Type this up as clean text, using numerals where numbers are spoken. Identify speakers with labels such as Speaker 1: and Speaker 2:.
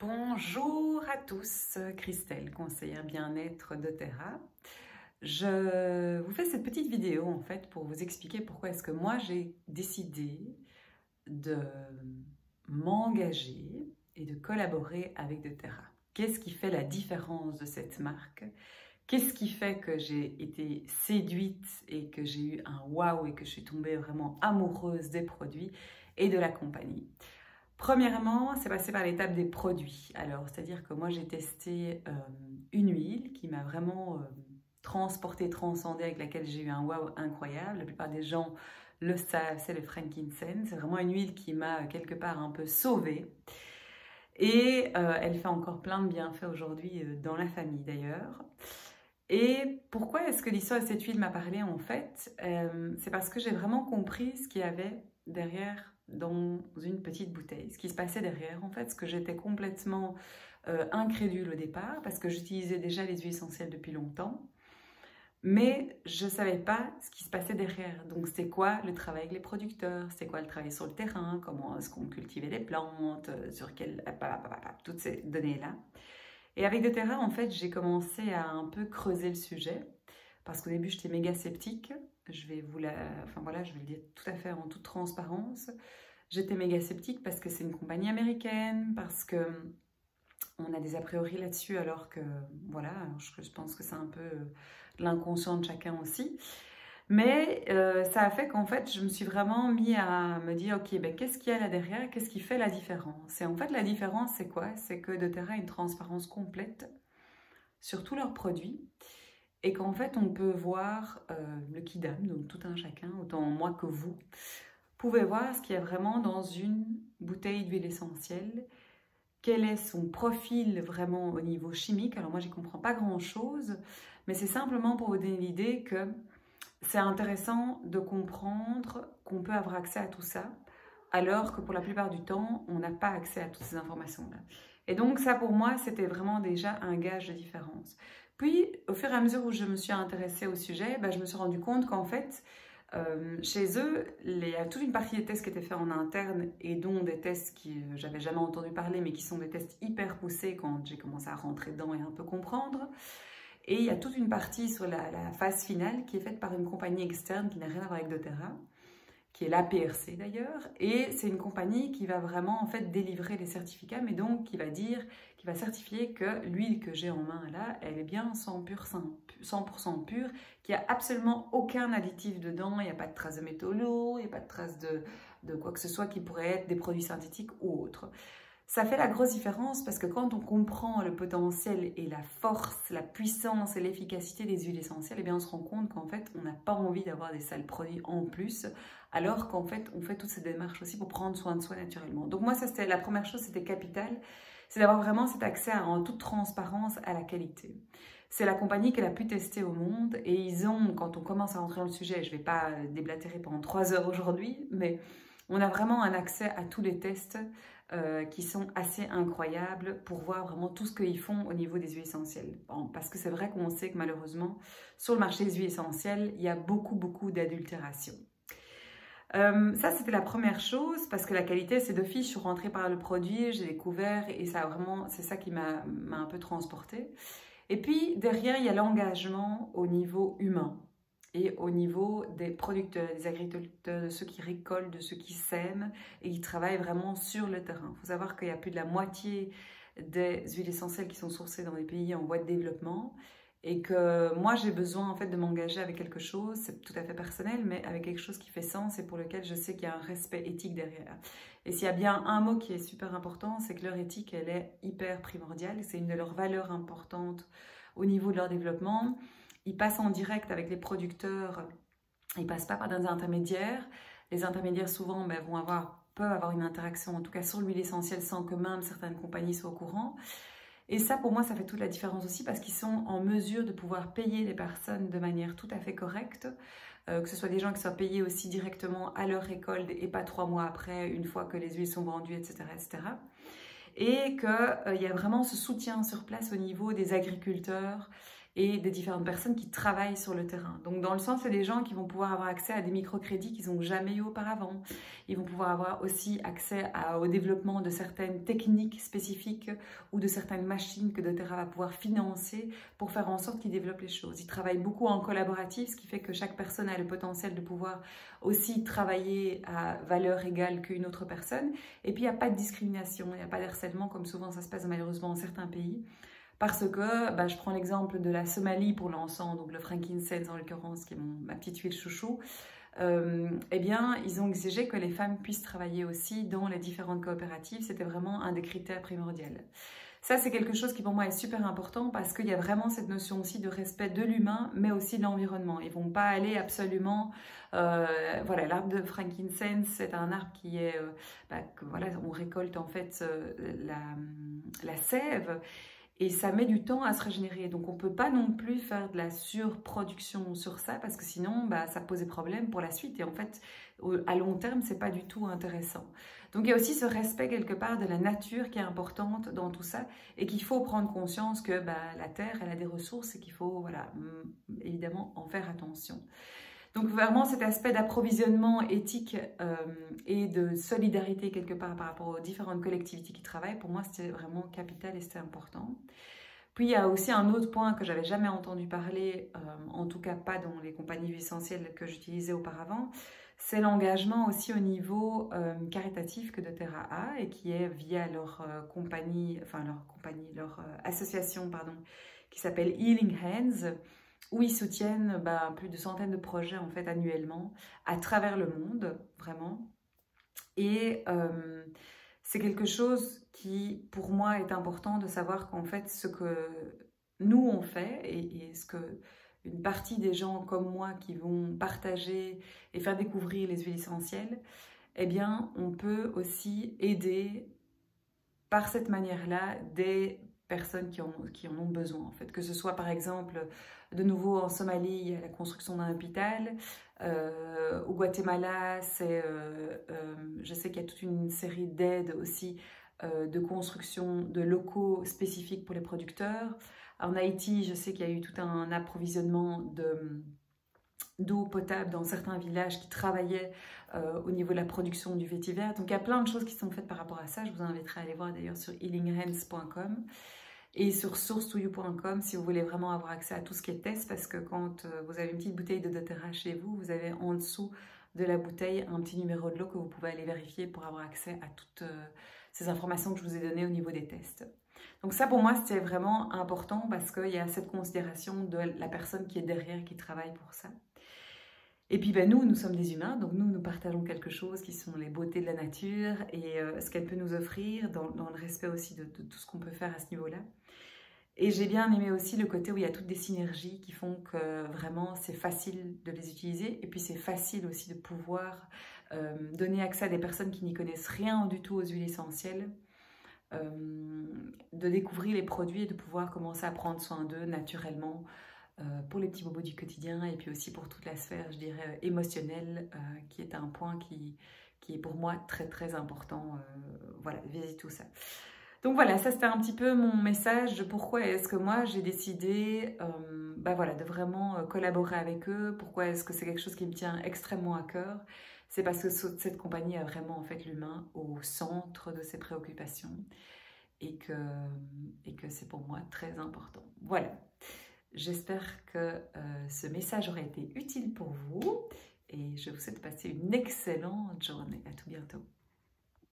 Speaker 1: Bonjour à tous, Christelle, conseillère bien-être doTERRA. Je vous fais cette petite vidéo en fait pour vous expliquer pourquoi est-ce que moi j'ai décidé de m'engager et de collaborer avec doTERRA. Qu'est-ce qui fait la différence de cette marque? Qu'est-ce qui fait que j'ai été séduite et que j'ai eu un waouh et que je suis tombée vraiment amoureuse des produits et de la compagnie? Premièrement, c'est passé par l'étape des produits. Alors, c'est-à-dire que moi, j'ai testé une huile qui m'a vraiment transportée, transcendée, avec laquelle j'ai eu un wow incroyable. La plupart des gens le savent, c'est le frankincense. C'est vraiment une huile qui m'a quelque part un peu sauvée. Et elle fait encore plein de bienfaits aujourd'hui dans la famille d'ailleurs. Et pourquoi est-ce que l'histoire de cette huile m'a parlé en fait? C'est parce que j'ai vraiment compris ce qu'il y avait derrière dans une petite bouteille, ce qui se passait derrière en fait, ce que j'étais complètement incrédule au départ parce que j'utilisais déjà les huiles essentielles depuis longtemps, mais je ne savais pas ce qui se passait derrière. Donc c'était quoi le travail avec les producteurs, c'était quoi le travail sur le terrain, comment est-ce qu'on cultivait les plantes, sur quel... toutes ces données-là. Et avec doTERRA, en fait, j'ai commencé à un peu creuser le sujet parce qu'au début, j'étais méga sceptique. Je vais vous je vais le dire tout à fait en toute transparence. J'étais méga sceptique parce que c'est une compagnie américaine, parce que on a des a priori là-dessus, alors que voilà, je pense que c'est un peu l'inconscient de chacun aussi. Mais ça a fait qu'en fait, je me suis vraiment mis à me dire, ok, ben, qu'est-ce qu'il y a là derrière? Qu'est-ce qui fait la différence? Et en fait, la différence, c'est quoi? C'est que doTERRA a une transparence complète sur tous leurs produits et qu'en fait, on peut voir le kidam, donc tout un chacun, autant moi que vous, pouvez voir ce qu'il y a vraiment dans une bouteille d'huile essentielle, quel est son profil vraiment au niveau chimique. Alors moi, j'y comprends pas grand-chose, mais c'est simplement pour vous donner l'idée que c'est intéressant de comprendre qu'on peut avoir accès à tout ça, alors que pour la plupart du temps, on n'a pas accès à toutes ces informations-là. Et donc ça, pour moi, c'était vraiment déjà un gage de différence. Puis, au fur et à mesure où je me suis intéressée au sujet, je me suis rendu compte qu'en fait, chez eux, il y a toute une partie des tests qui étaient faits en interne et dont des tests que j'avais jamais entendu parler, mais qui sont des tests hyper poussés quand j'ai commencé à rentrer dedans et un peu comprendre. Et il y a toute une partie sur la phase finale qui est faite par une compagnie externe qui n'a rien à voir avec doTERRA, qui est l'APRC d'ailleurs. Et c'est une compagnie qui va vraiment en fait délivrer les certificats, mais donc qui va certifier que l'huile que j'ai en main là, elle est bien 100% pure, qu'il n'y a absolument aucun additif dedans, il n'y a pas de traces de métaux lourds, il n'y a pas de traces de quoi que ce soit qui pourrait être des produits synthétiques ou autres. Ça fait la grosse différence parce que quand on comprend le potentiel et la force, la puissance et l'efficacité des huiles essentielles, eh bien on se rend compte qu'en fait, on n'a pas envie d'avoir des sales produits en plus, alors qu'en fait, on fait toutes ces démarches aussi pour prendre soin de soi naturellement. Donc moi, ça c'était la première chose, c'était capital, c'est d'avoir vraiment cet accès en toute transparence à la qualité. C'est la compagnie qu'elle a pu tester au monde et ils ont, quand on commence à rentrer dans le sujet, je ne vais pas déblatérer pendant 3 heures aujourd'hui, mais on a vraiment un accès à tous les tests qui sont assez incroyables pour voir vraiment tout ce qu'ils font au niveau des huiles essentielles. Bon, parce que c'est vrai qu'on sait que malheureusement, sur le marché des huiles essentielles, il y a beaucoup d'adultération. Ça, c'était la première chose, parce que la qualité, c'est d'office, je suis rentrée par le produit, j'ai découvert, et ça vraiment, c'est ça qui m'a un peu transportée. Et puis, derrière, il y a l'engagement au niveau humain et au niveau des producteurs, des agriculteurs, de ceux qui récoltent, de ceux qui sèment et qui travaillent vraiment sur le terrain. Il faut savoir qu'il y a plus de la moitié des huiles essentielles qui sont sourcées dans des pays en voie de développement et que moi j'ai besoin en fait de m'engager avec quelque chose, c'est tout à fait personnel, mais avec quelque chose qui fait sens et pour lequel je sais qu'il y a un respect éthique derrière. Et s'il y a bien un mot qui est super important, c'est que leur éthique, elle est hyper primordiale, c'est une de leurs valeurs importantes au niveau de leur développement. Ils passent en direct avec les producteurs, ils ne passent pas par des intermédiaires. Les intermédiaires souvent peuvent avoir une interaction, en tout cas sur l'huile essentielle, sans que même certaines compagnies soient au courant. Et ça, pour moi, ça fait toute la différence aussi parce qu'ils sont en mesure de pouvoir payer les personnes de manière tout à fait correcte, que ce soit des gens qui soient payés aussi directement à leur récolte et pas 3 mois après, une fois que les huiles sont vendues, etc. etc. Et qu'il y a vraiment ce soutien sur place au niveau des agriculteurs et des différentes personnes qui travaillent sur le terrain. Donc dans le sens, c'est des gens qui vont pouvoir avoir accès à des microcrédits qu'ils n'ont jamais eu auparavant. Ils vont pouvoir avoir aussi accès au développement de certaines techniques spécifiques ou de certaines machines que doTERRA va pouvoir financer pour faire en sorte qu'ils développent les choses. Ils travaillent beaucoup en collaboratif, ce qui fait que chaque personne a le potentiel de pouvoir aussi travailler à valeur égale qu'une autre personne. Et puis il n'y a pas de discrimination, il n'y a pas de harcèlement comme souvent ça se passe malheureusement dans certains pays. Parce que, je prends l'exemple de la Somalie pour l'encens, donc le frankincense en l'occurrence, qui est ma petite huile chouchou. Eh bien, ils ont exigé que les femmes puissent travailler aussi dans les différentes coopératives. C'était vraiment un des critères primordiaux. Ça, c'est quelque chose qui pour moi est super important parce qu'il y a vraiment cette notion aussi de respect de l'humain, mais aussi de l'environnement. Ils ne vont pas aller absolument... voilà, l'arbre de frankincense, c'est un arbre qui est... voilà, on récolte en fait la sève. Et ça met du temps à se régénérer. Donc, on ne peut pas non plus faire de la surproduction sur ça parce que sinon, ça posait problème pour la suite. Et en fait, à long terme, ce n'est pas du tout intéressant. Donc, il y a aussi ce respect quelque part de la nature qui est importante dans tout ça et qu'il faut prendre conscience que la Terre, elle a des ressources et qu'il faut, voilà, évidemment, en faire attention. Donc vraiment cet aspect d'approvisionnement éthique et de solidarité quelque part par rapport aux différentes collectivités qui travaillent, pour moi c'était vraiment capital et c'était important. Puis il y a aussi un autre point que j'avais jamais entendu parler, en tout cas pas dans les compagnies essentielles que j'utilisais auparavant, c'est l'engagement aussi au niveau caritatif que doTERRA a et qui est via leur association qui s'appelle Healing Hands, où ils soutiennent plus de centaines de projets en fait annuellement à travers le monde, vraiment. Et c'est quelque chose qui, pour moi, est important de savoir qu'en fait, ce que nous on fait et ce que une partie des gens comme moi qui vont partager et faire découvrir les huiles essentielles, eh bien, on peut aussi aider par cette manière-là des personnes qui en ont besoin, en fait. Que ce soit, par exemple, de nouveau en Somalie, la construction d'un hôpital. Au Guatemala, je sais qu'il y a toute une série d'aides aussi de construction de locaux spécifiques pour les producteurs. En Haïti, je sais qu'il y a eu tout un approvisionnement d'eau potable dans certains villages qui travaillaient au niveau de la production du vétiver. Donc il y a plein de choses qui sont faites par rapport à ça. Je vous inviterai à aller voir d'ailleurs sur healinghands.com et sur source2you.com si vous voulez vraiment avoir accès à tout ce qui est test, parce que quand vous avez une petite bouteille de doTERRA chez vous, vous avez en dessous de la bouteille un petit numéro de lot que vous pouvez aller vérifier pour avoir accès à toutes ces informations que je vous ai données au niveau des tests. Donc ça, pour moi, c'était vraiment important parce qu'il y a cette considération de la personne qui est derrière, qui travaille pour ça. Et puis nous sommes des humains, donc nous partageons quelque chose qui sont les beautés de la nature et ce qu'elle peut nous offrir dans le respect aussi de tout ce qu'on peut faire à ce niveau-là. Et j'ai bien aimé aussi le côté où il y a toutes des synergies qui font que vraiment c'est facile de les utiliser et puis c'est facile aussi de pouvoir donner accès à des personnes qui n'y connaissent rien du tout aux huiles essentielles, de découvrir les produits et de pouvoir commencer à prendre soin d'eux naturellement pour les petits bobos du quotidien et puis aussi pour toute la sphère, je dirais, émotionnelle, qui est un point qui est pour moi très très important, voilà, vis-à-vis tout ça. Donc voilà, ça c'était un petit peu mon message de pourquoi est-ce que moi j'ai décidé voilà, de vraiment collaborer avec eux, pourquoi est-ce que c'est quelque chose qui me tient extrêmement à cœur. C'est parce que cette compagnie a vraiment en fait l'humain au centre de ses préoccupations et que c'est pour moi très important. Voilà, j'espère que ce message aura été utile pour vous et je vous souhaite de passer une excellente journée. À tout bientôt.